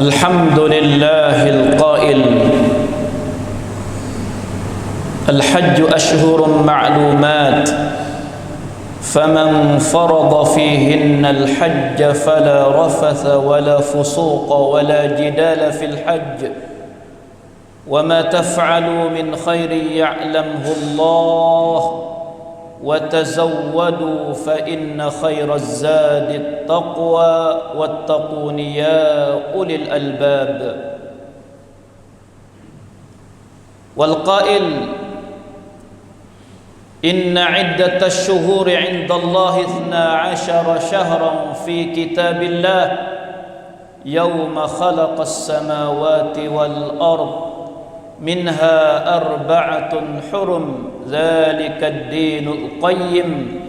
الحمد لله القائل الحج أشهر معلومات فمن فرض فيهن الحج فلا رفث ولا فسوق ولا جدال في الحج وما تفعلوا من خير يعلمه الله وتزودوا فإن خير الزاد التقوى واتقون يا أولي الألباب والقائل إن عدة الشهور عند الله 12 شهرا في كتاب الله يوم خلق السماوات والأرض منها 4 حرم ذلك الدين القيم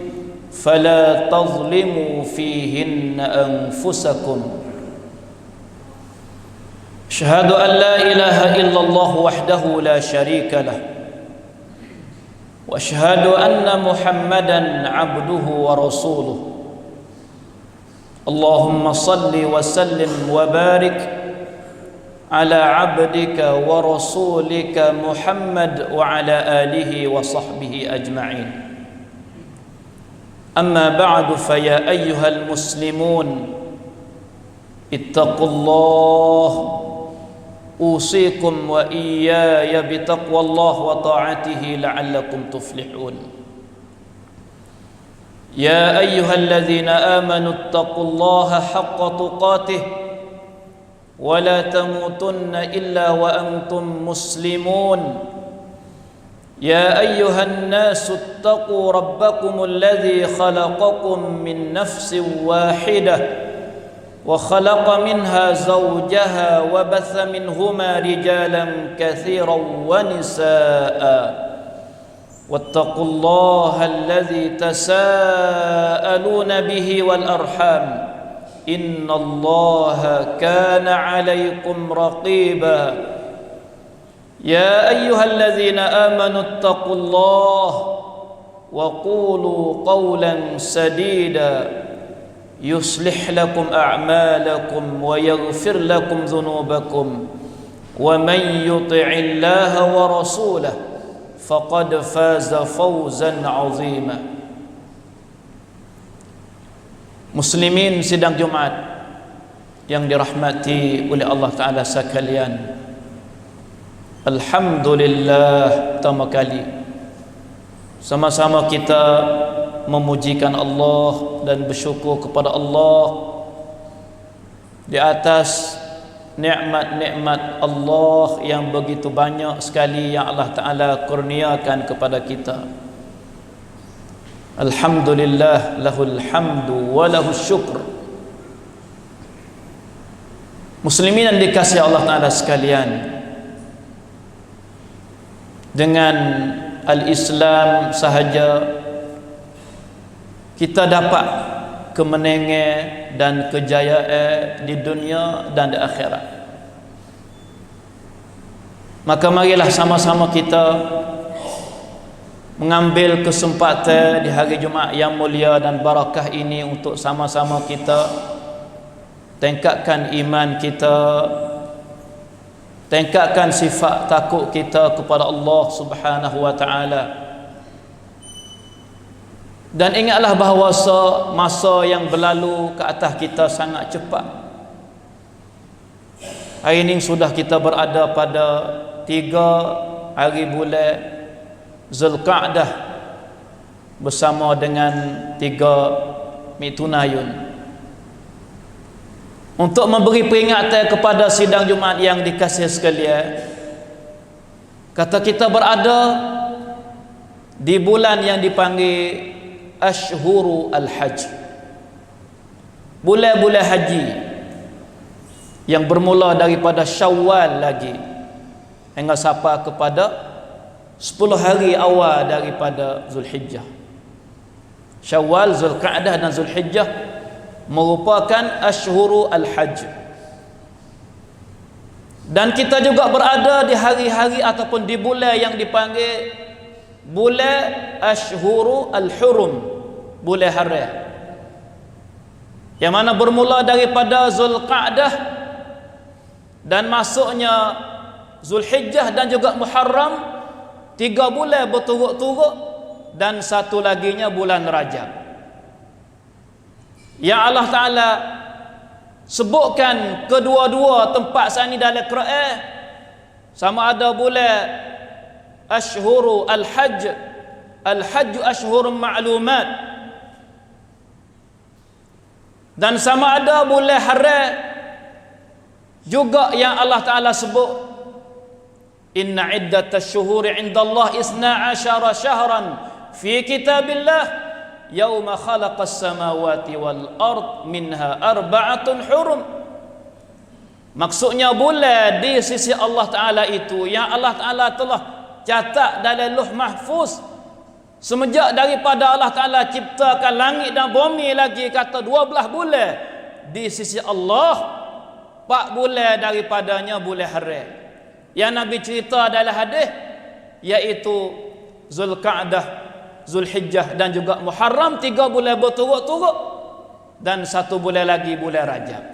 فلا تظلموا فيهن أنفسكم أشهد أن لا إله إلا الله وحده لا شريك له وأشهد أن محمدا عبده ورسوله اللهم صل وسلم وبارك على عبدك ورسولك محمد وعلى آله وصحبه أجمعين أما بعد فيا أيها المسلمون اتقوا الله أوصيكم وإياي بتقوى الله وطاعته لعلكم تفلحون يا أيها الذين آمنوا اتقوا الله حق تقاته ولا تموتن إلا وأنتم مسلمون يا أيها الناس اتقوا ربكم الذي خلقكم من نفس واحدة وخلق منها زوجها وبث منهما رجالا كثيرا ونساء واتقوا الله الذي تساءلون به والأرحام إن الله كان عليكم رقيبا يا أيها الذين آمنوا اتقوا الله وقولوا قولا سديدا يصلح لكم أعمالكم ويغفر لكم ذنوبكم ومن يطع الله ورسوله فقد فاز فوزا عظيما Muslimin sidang Jumat yang dirahmati oleh Allah Ta'ala sekalian, alhamdulillah, pertama kali sama-sama kita memujikan Allah dan bersyukur kepada Allah di atas nikmat-nikmat Allah yang begitu banyak sekali yang Allah Ta'ala kurniakan kepada kita. Alhamdulillah, lahul hamdu wa lahus syukr. Muslimin yang dikasihi Allah Ta'ala sekalian, dengan al-Islam sahaja kita dapat kemenangan dan kejayaan di dunia dan di akhirat. Maka marilah sama-sama kita mengambil kesempatan di hari Jumaat yang mulia dan barakah ini untuk sama-sama kita tingkatkan iman kita, tingkatkan sifat takut kita kepada Allah Subhanahu wa Ta'ala. Dan ingatlah bahawa masa yang berlalu ke atas kita sangat cepat. Hari ini sudah kita berada pada 3 hari bulan Zulqa'dah bersama dengan 3 Mitunayun, untuk memberi peringatan kepada sidang Jumaat yang dikasihi sekalian. Kata kita berada di bulan yang dipanggil Ashhuru al-Hajj, bulan-bulan haji yang bermula daripada Syawal lagi hingga sampai kepada 10 hari awal daripada Zulhijjah. Syawal, Zulqa'dah dan Zulhijjah merupakan Ashhuru al-Hajj. Dan kita juga berada di hari-hari ataupun di bulan yang dipanggil bulan Ashhuru al-Hurum, bulan haram, yang mana bermula daripada Zulqa'dah dan masuknya Zulhijjah dan juga Muharram, 3 bulan berturut-turut, dan satu laginya bulan Rajab. Yang Allah Ta'ala sebutkan kedua-dua tempat sani dalam Quran, sama ada bulan Ashhuru Al-Hajj, Al-Hajj Ashhurun Ma'lumat, dan sama ada bulan Haram juga yang Allah Ta'ala sebut, inna iddatash syuhuri indallah 12 syahran fi kitabillah yauma khalaqas samawati wal ard minha arba'atun hurum. Maksudnya bulan di sisi Allah Ta'ala itu yang Allah Ta'ala telah catat dalam Lauh Mahfuz semenjak daripada Allah Ta'ala ciptakan langit dan bumi, lagi kata 12 bulan di sisi Allah, 4 bulan daripadanya bulan haram. Yang Nabi cerita dalam hadis iaitu Zulqa'dah, Zulhijjah dan juga Muharram, 3 bulan berturut-turut, dan 1 bulan lagi bulan Rajab.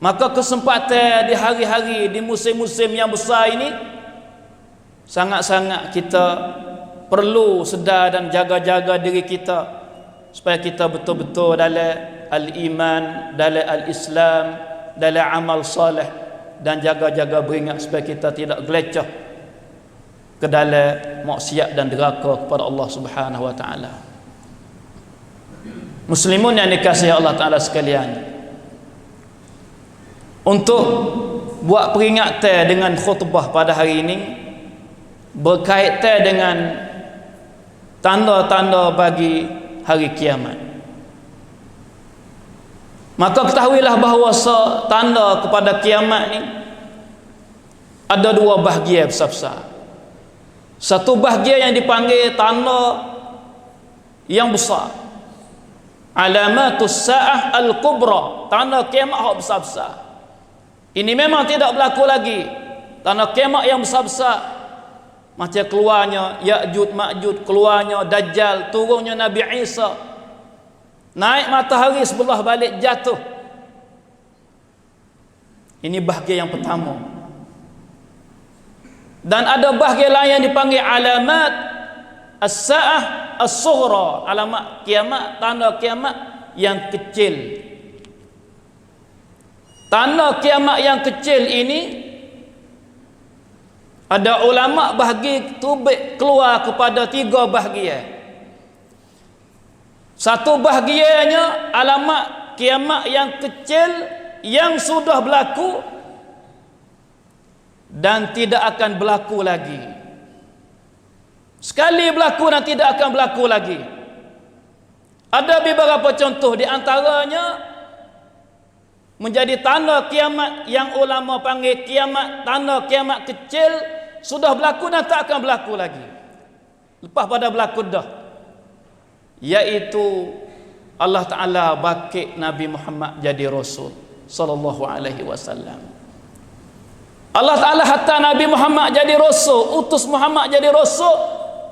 Maka kesempatan di hari-hari, di musim-musim yang besar ini, sangat-sangat kita perlu sedar dan jaga-jaga diri kita supaya kita betul-betul dalam al-iman, dalam al-Islam, dalam amal salih, dan jaga-jaga beringat supaya kita tidak gelecah ke dalam maksiat dan deraka kepada Allah Subhanahu wa taala. Muslimun yang dikasihi Allah Taala sekalian, untuk buat peringatan dengan khutbah pada hari ini berkaitan dengan tanda-tanda bagi hari kiamat. Maka ketahuilah bahawa tanda kepada kiamat ni ada 2 bahagian besar-besar. Satu bahagian yang dipanggil tanda yang besar, alamatus sa'ah al-kubra, tanda kiamat yang besar-besar. Ini memang tidak berlaku lagi. Tanda kiamat yang besar-besar, macam keluarnya Ya'jud Ma'jud, keluarnya Dajjal, turunnya Nabi Isa, naik matahari sebelah balik jatuh. Ini bahagian yang pertama. Dan ada bahagian lain yang dipanggil alamat as-sa'ah as-sughra, alamat kiamat, tanda kiamat yang kecil. Tanda kiamat yang kecil ini ada ulama bahagi tubik keluar kepada 3 bahagian. Satu bahagiannya alamat kiamat yang kecil yang sudah berlaku dan tidak akan berlaku lagi. Sekali berlaku dan tidak akan berlaku lagi. Ada beberapa contoh, di antaranya menjadi tanda kiamat yang ulama panggil kiamat, tanda kiamat kecil, sudah berlaku dan tak akan berlaku lagi. Lepas pada berlaku dah, iaitu Allah Ta'ala bakit Nabi Muhammad jadi Rasul sallallahu alaihi wasallam. Allah Ta'ala hatta Nabi Muhammad jadi Rasul, utus Muhammad jadi Rasul,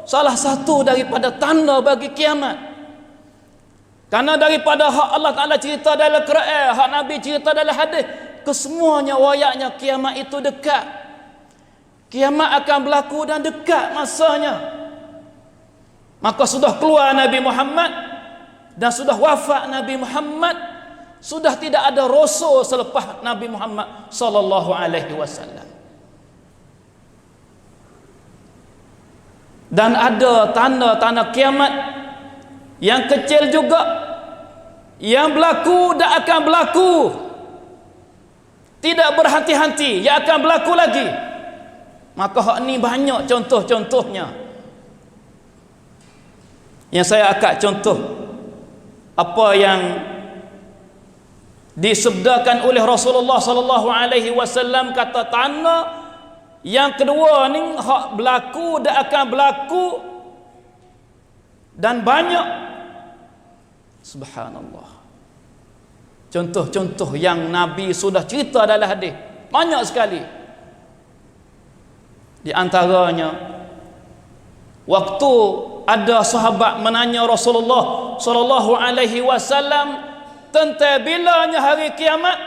salah satu daripada tanda bagi kiamat. Karena daripada hak Allah Ta'ala cerita dalam Quran, hak Nabi cerita dalam hadis, kesemuanya wayaknya kiamat itu dekat. Kiamat akan berlaku dan dekat masanya. Maka sudah keluar Nabi Muhammad dan sudah wafat Nabi Muhammad, sudah tidak ada rasul selepas Nabi Muhammad sallallahu alaihi wasallam. Dan ada tanda-tanda kiamat yang kecil juga yang berlaku dan akan berlaku, tidak berhenti-henti, yang akan berlaku lagi. Maka hak ni banyak contoh-contohnya. Yang saya akan contoh apa yang disabdakan oleh Rasulullah sallallahu alaihi wasallam, kata tanda yang kedua ni hak berlaku dan akan berlaku dan banyak. Subhanallah. Contoh-contoh yang Nabi sudah cerita dalam hadis banyak sekali. Di antaranya, waktu ada sahabat menanya Rasulullah sallallahu alaihi wasallam tentang bilanya hari kiamat,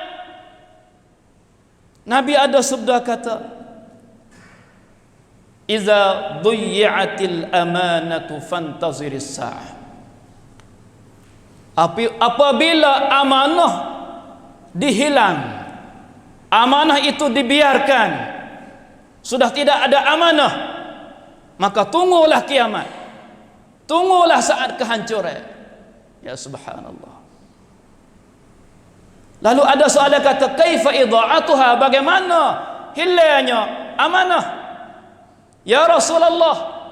Nabi ada sabda kata, "Iza dhuyyatil amanatu fantaziris sa'ah." Apabila amanah dihilang, amanah itu dibiarkan, sudah tidak ada amanah, maka tunggulah kiamat, tunggulah saat kehancuran. Ya subhanallah. Lalu ada soalan kata, kaifa idha'atuha, bagaimana hilangnya amanah ya Rasulullah?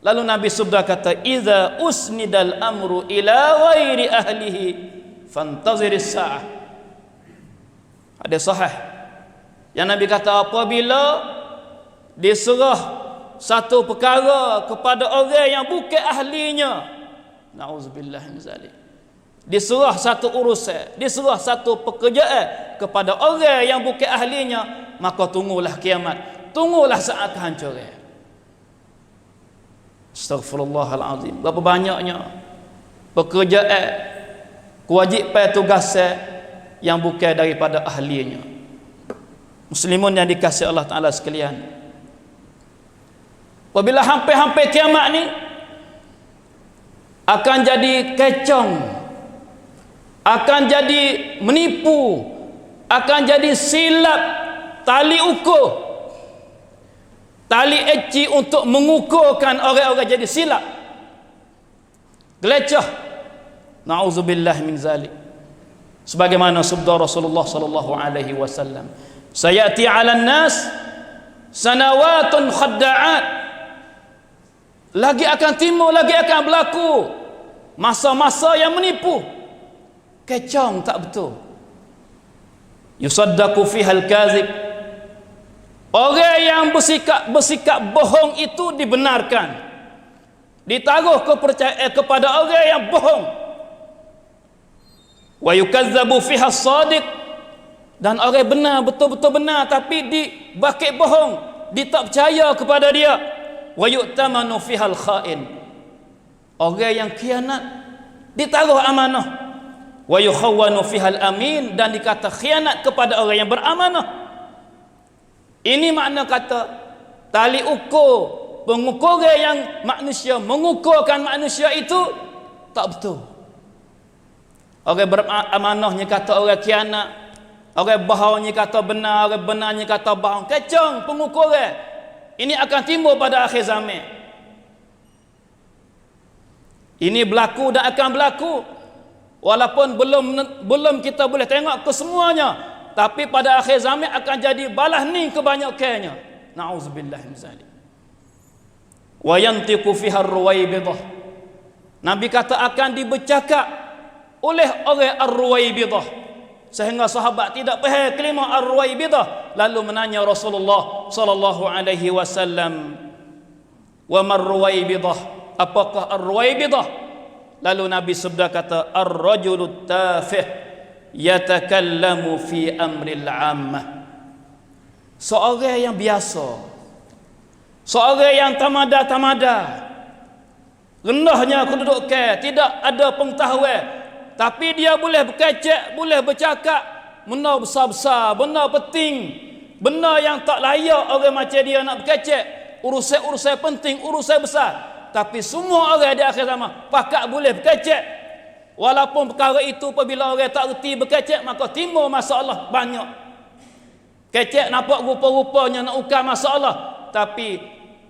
Lalu Nabi sabda kata, "Idza usnidal amru ila ghairi ahlihi fantaziris sa'ah." Ada sahih yang Nabi kata, apabila diserah satu perkara kepada orang yang bukan ahlinya, na'udzubillah min zalik, diserah satu urusan, diserah satu pekerjaan kepada orang yang bukan ahlinya, maka tunggulah kiamat, tunggulah saat kehancuran. Astaghfirullahalazim. Berapa banyaknya pekerjaan, kewajipan, tugas yang bukan daripada ahlinya. Muslimun yang dikasihi Allah Ta'ala sekalian, apabila hampir-hampir kiamat ni akan jadi kecong, akan jadi menipu, akan jadi silap tali ukur, tali eci untuk mengukurkan orang-orang jadi silap, gelecah. Na'udzubillah min zalik. Sebagaimana sabda Rasulullah sallallahu alaihi wasallam, sayati 'alan nas sanawatun khadda'at, lagi akan timbul, lagi akan berlaku masa-masa yang menipu, kecong, tak betul. Yusaddaqu fiha al-kazib, orang yang bersikap bohong itu dibenarkan, ditaruh kepercayaan kepada orang yang bohong. Wa yukazzabu fiha as-sadiq, dan orang benar, betul-betul benar, tapi dibakit bohong, tak percaya kepada dia. Wa yu'tamanu fiha al-kha'in, orang yang khianat ditaruh amanah. Wa yukhawwanu fiha al-amin, dan dikata khianat kepada orang yang beramanah. Ini makna kata tali ukur, pengukuran yang manusia mengukurkan manusia itu tak betul. Orang beramanahnya kata orang khianat, orang bohongnya kata benar, orang benarnya kata bohong. Kecong pengukuran. Ini akan timbul pada akhir zaman. Ini berlaku dan akan berlaku, walaupun belum kita boleh tengok kesemuanya, tapi pada akhir zaman akan jadi balas ni kebanyakannya. Na'udzubillah min zalik. Wa yantiqu fiha ar-ruwaybidah, Nabi kata akan dibercakap oleh orang ar-ruwaybidah, sehingga sahabat tidak faham kalimah ar-ruwaybidah, lalu menanya Rasulullah sallallahu alaihi wasallam, wa mar-ruwaybidah, apakah ar-ruwaybidah? Lalu Nabi sabda kata, ar-rajulut tafih yatakallamu fi amril ammah, seorang yang biasa, seorang yang tamada, rendahnya kedudukan, tidak ada pengetahuan, tapi dia boleh berkecek, boleh bercakap benda besar-besar, benda penting, benda yang tak layak orang macam dia nak berkecek, urusan-urusan penting, urusan besar. Tapi semua orang di akhir zaman pakat boleh berkecek. Walaupun perkara itu apabila orang tak reti berkecek, maka timbul masalah banyak. Kecek nampak rupa-rupanya nak ukar masalah, tapi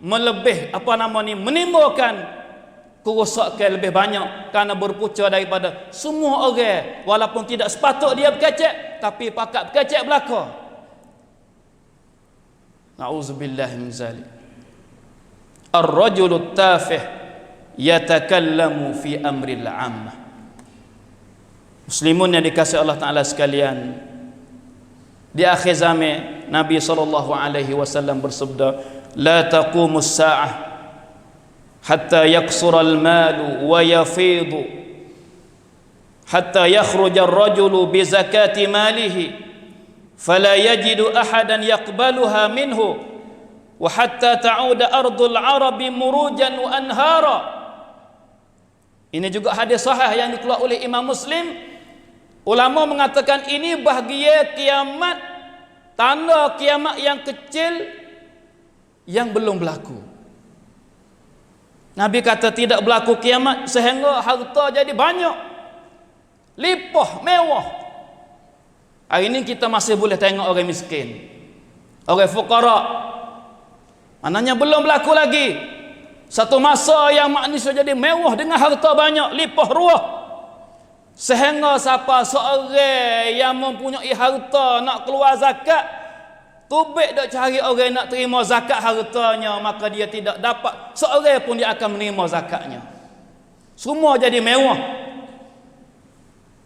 menimbulkan kerosakan lebih banyak, kerana berpunca daripada semua orang, walaupun tidak sepatut dia berkecek, tapi pakat berkecek belaka. Na'udzubillah min zalik. Ar-rajulut tafih yatakallamu fi amril ammah. Muslimun yang dikasihi Allah Ta'ala sekalian, di akhir zaman Nabi SAW bersabda, la taqumus sa'ah hatta yaksura al-malu wa yafidu hatta yakhruja ar-rajulu bi zakati malihi fala yajidu ahadan yaqbaluha minhu wa hatta ta'uda ardul arabi murujan wa anhara. Ini juga hadis sahih yang dikeluarkan oleh Imam Muslim. Ulama mengatakan ini bahagia kiamat tanda kiamat yang kecil yang belum berlaku. Nabi kata tidak berlaku kiamat sehingga harta jadi banyak, limpah, mewah. Hari ini kita masih boleh tengok orang miskin, orang fuqara. Maknanya belum berlaku lagi satu masa yang manusia jadi mewah dengan harta banyak, limpah ruah. Sehingga siapa seorang yang mempunyai harta nak keluar zakat, tubik dak cari orang nak terima zakat hartanya, maka dia tidak dapat seorang pun dia akan menerima zakatnya. Semua jadi mewah.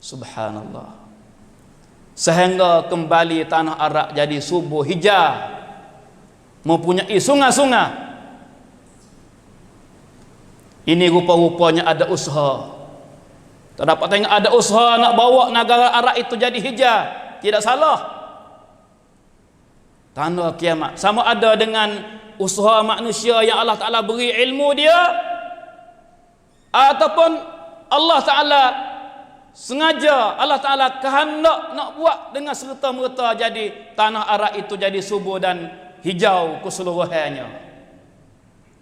Subhanallah. Sehingga kembali tanah Arab jadi subur hijau, mempunyai sungai-sungai. Ini rupa-rupanya ada usaha. Tak dapat tengok ada usaha nak bawa negara Arab itu jadi hijau. Tidak salah. Tanda kiamat sama ada dengan usaha manusia yang Allah Ta'ala beri ilmu dia, ataupun Allah Ta'ala sengaja, Allah Ta'ala kehendak nak buat dengan serta-merta jadi tanah Arab itu jadi subur dan hijau keseluruhannya.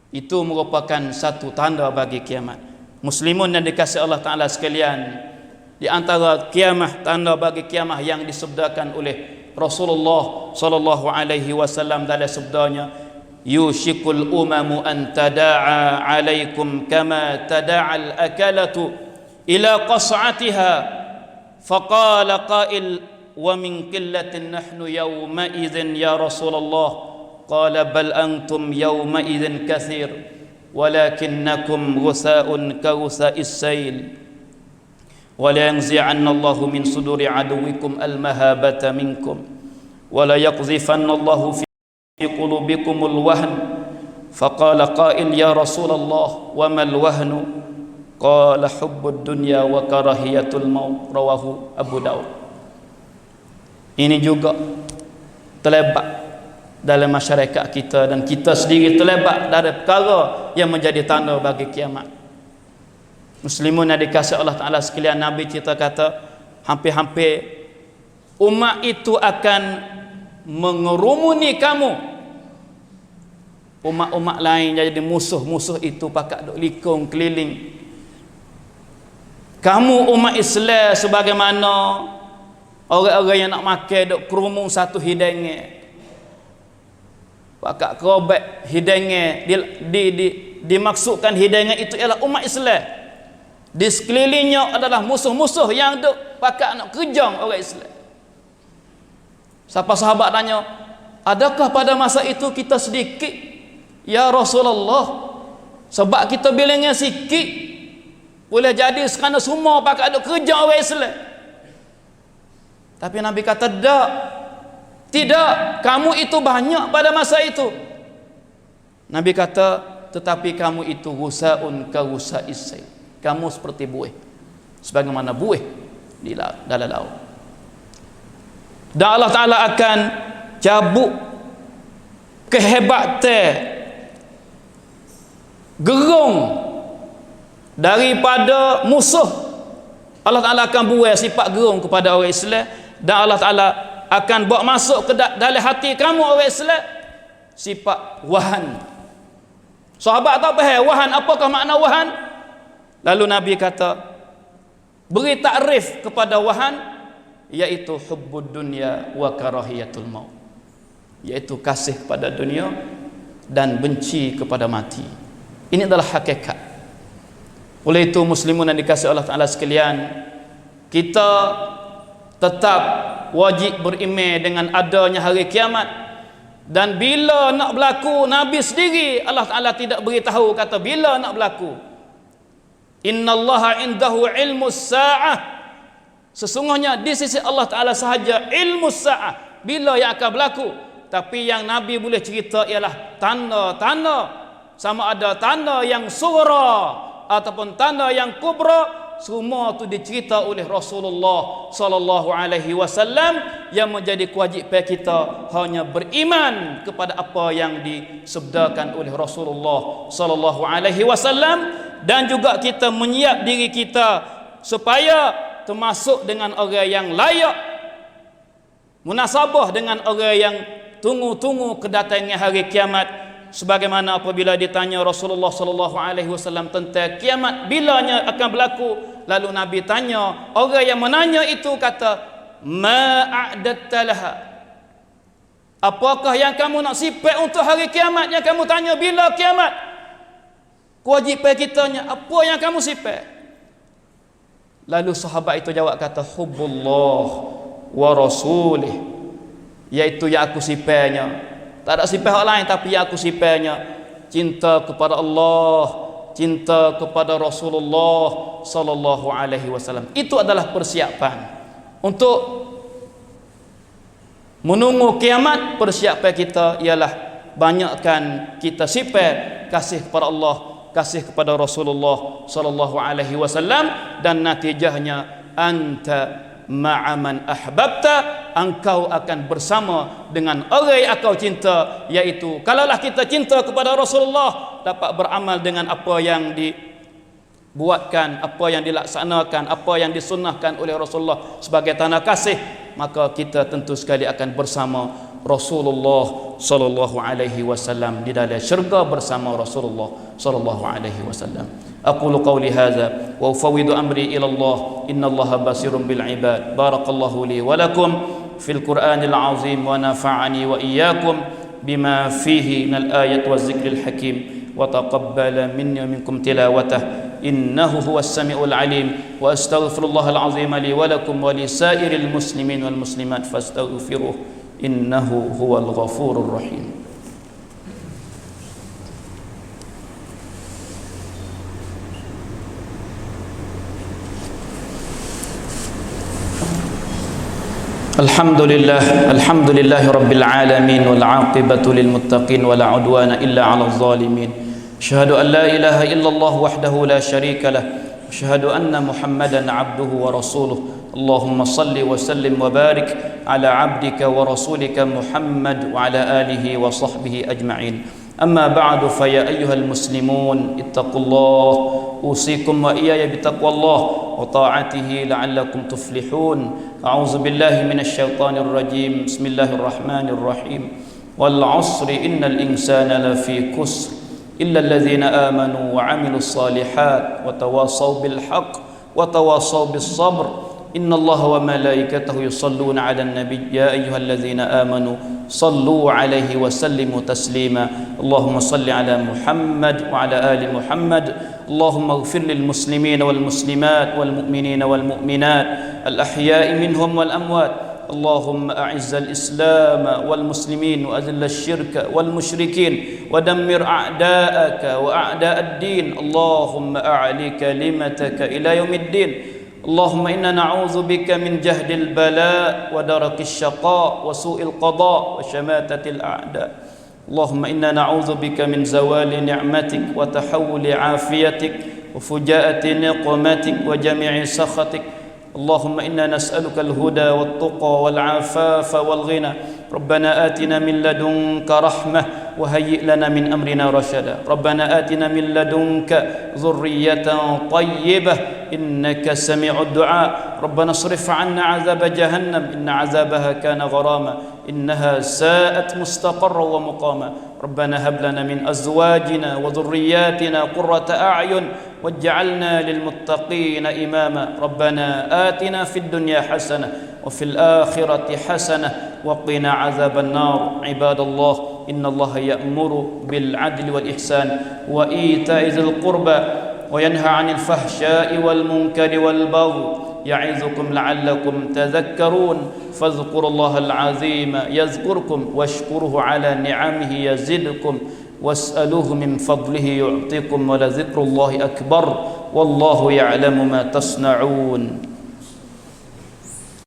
Itu merupakan satu tanda bagi kiamat. Muslimun yang dikasihi Allah Ta'ala sekalian, di antara kiamat, tanda bagi kiamat yang disabdakan oleh Rasulullah sallallahu alaihi wasallam dalam sabdanya, yushikul umamu an tada'a alaikum kama tada'al akalatu ila qas'atiha, faqala qail wa min qillatin nahnu yawma idzin ya Rasulullah, qala bal antum yawma idzin katsir walakinnakum ghusaa'un ka ghusaa'is sayl wa la yanzi'anna Allahu min suduri aduwikum al-mahabata minkum wa la yaqdhifanna Allahu fi qulubikumul wahn. Faqala qail ya Rasulullah wa mal wahnu, qala hubbud dunya wa karahiyatul maut, rawahu Abu Daud. Ini juga terlibat dalam masyarakat kita, dan kita sendiri terlibat dari perkara yang menjadi tanda bagi kiamat. Muslimun yang dikasihi Allah Ta'ala sekalian, Nabi cerita kata hampir-hampir umat itu akan mengerumuni kamu. Umat-umat lain jadi musuh-musuh itu pakat duk likung keliling kamu umat Islam, sebagaimana orang-orang yang nak makan duk kerumun satu hidangan, pakak kerobak hidangan, dimaksudkan hidangan itu ialah umat Islam. Di sekelilingnya adalah musuh-musuh yang duk pakak nak kejang orang Islam. Siapa sahabat tanya, adakah pada masa itu kita sedikit ya Rasulullah? Sebab kita bilangnya sikit, boleh jadi sekarang semua pakak duk kejang orang Islam. Tapi Nabi kata tidak, kamu itu banyak pada masa itu. Nabi kata, tetapi kamu itu ghusaun ka ghusa'is sayl. Kamu seperti buih, sebagaimana buih di dalam laut. Dan Allah Ta'ala akan cabut kehebatan, gerung daripada musuh. Allah Ta'ala akan buai sifat gerung kepada orang Islam, dan Allah Ta'ala akan bawa masuk ke dalam hati kamu orang Islam sifat wahan. Sahabat tak faham wahan, apakah makna wahan? Lalu Nabi kata, beri takrif kepada wahan, iaitu hubbud dunya wa karahiyatul maut, iaitu kasih kepada dunia dan benci kepada mati. Ini adalah hakikat. Oleh itu muslimun yang dikasihi Allah Ta'ala sekalian, kita tetap wajib beriman dengan adanya hari kiamat. Dan bila nak berlaku, Nabi sendiri Allah Ta'ala tidak beritahu kata bila nak berlaku. Innallaha indahu ilmus sa'ah, sesungguhnya di sisi Allah Ta'ala sahaja ilmu sa'ah, bila yang akan berlaku. Tapi yang Nabi boleh cerita ialah tanda-tanda, sama ada tanda yang sughra ataupun tanda yang kubra. Semua itu dicerita oleh Rasulullah sallallahu alaihi wasallam, yang menjadi kewajipan kita hanya beriman kepada apa yang disabdakan oleh Rasulullah sallallahu alaihi wasallam, dan juga kita menyiap diri kita supaya termasuk dengan orang yang layak munasabah dengan orang yang tunggu-tunggu kedatangan hari kiamat, sebagaimana apabila ditanya Rasulullah sallallahu alaihi wasallam tentang kiamat bilanya akan berlaku, lalu Nabi tanya, orang yang menanya itu kata, ma a'datta laha, apakah yang kamu nak siap untuk hari kiamat? Yang kamu tanya bila kiamat, kewajipan kitanya apa yang kamu siap? Lalu sahabat itu jawab kata, hubbullah wa rasulih, iaitu yang aku sipanya. Tak ada sifat lain tapi yang aku sipanya, cinta kepada Allah, cinta kepada Rasulullah sallallahu alaihi wasallam. Itu adalah persiapan untuk menunggu kiamat. Persiapan kita ialah banyakkan kita sifat kasih kepada Allah, kasih kepada Rasulullah sallallahu alaihi wasallam, dan natijahnya anta ma'aman ahbabta, engkau akan bersama dengan orang yang engkau cinta. Iaitu kalaulah kita cinta kepada Rasulullah, dapat beramal dengan apa yang dibuatkan, apa yang dilaksanakan, apa yang disunnahkan oleh Rasulullah sebagai tanda kasih, maka kita tentu sekali akan bersama Rasulullah sallallahu alaihi wasallam di dalam syurga bersama Rasulullah sallallahu alaihi wasallam. Aqulu qawli hadza wa ufawwidu amri ila Allah, innallaha basirun bil ibad. Barakallahu li wa lakum fil Qur'anil azim wa nafa'ani wa iyyakum bima fihi minal ayat waz zikril hakim wa taqabbala minni wa minkum tilawatah innahu huwas samiul alim. Wa astaghfirullahal azim li wa lakum wa li sairil muslimin wal muslimat fastaghfiruh innahu huwal ghafurur rahim. Alhamdulillah rabbil alamin wal aqibatu lil muttaqin wala udwana illa 'alal zalimin. Asyhadu an la ilaha illallah wahdahu la syarika lah, asyhadu anna Muhammadan 'abduhu wa rasuluh. Allahumma salli wa sallim wa barik ala 'abdika wa rasulika Muhammad wa ala alihi wa sahbihi ajma'in. Amma ba'du, fa ya ayyuhal muslimun ittaqullah, usikum wa iyaya bitaqwallah wa ta'atihi la'allakum tuflihun. A'udzu billahi minasy syaithanir rajim. Bismillahirrahmanirrahim. Wal 'ashri innal insana lafi khusr illa alladhina amanu wa 'amilus shalihat wa tawassaw bil haqq wa tawassaw bis sabr. Innallaha wa malaikatahu yusalluna 'alan nabiy ya ayyuhalladzina amanu sallu 'alaihi wa sallimu taslima. Allahumma salli 'ala Muhammad wa 'ala ali Muhammad. Allahumma ighfir lil muslimina wal muslimat wal mu'minina wal mu'minat al ahya'i minhum wal amwat. اللهم أعز الإسلام والمسلمين وأذل الشرك والمشركين ودمر أعداءك وأعداء الدين. اللهم أعلي كلمتك إلى يوم الدين. اللهم إنا نعوذ بك من جهد البلاء ودرك الشقاء وسوء القضاء وشماتة الأعداء. اللهم إنا نعوذ بك من زوال نعمتك وتحول عافيتك وفجاءة نقمتك وجميع سخطك. اللهم إنا نسألك الهدى والتقى والعفاف والغنى. ربنا آتنا من لدنك رحمة وهيئ لنا من أمرنا رشدا. ربنا آتنا من لدنك ذرية طيبة إنك سميع الدعاء. ربنا اصرف عنا عذاب جهنم إن عذابها كان غراما إنها ساءت مستقرا ومقاما. ربنا هب لنا من أزواجنا وذرياتنا قرة أعين واجعلنا للمتقين إماما. ربنا آتنا في الدنيا حسنة وفي الآخرة حسنة وقنا عذاب النار. عباد الله، إن الله يأمر بالعدل والإحسان وإيتاء ذي القربى وينهى عن الفحشاء والمنكر والبغي يعظكم لعلكم تذكرون. فاذكروا الله العظيم يذكركم واشكروه على نعمه يزدكم واسألوه من فضله يعطيكم ولذكر الله أكبر والله يعلم ما تصنعون.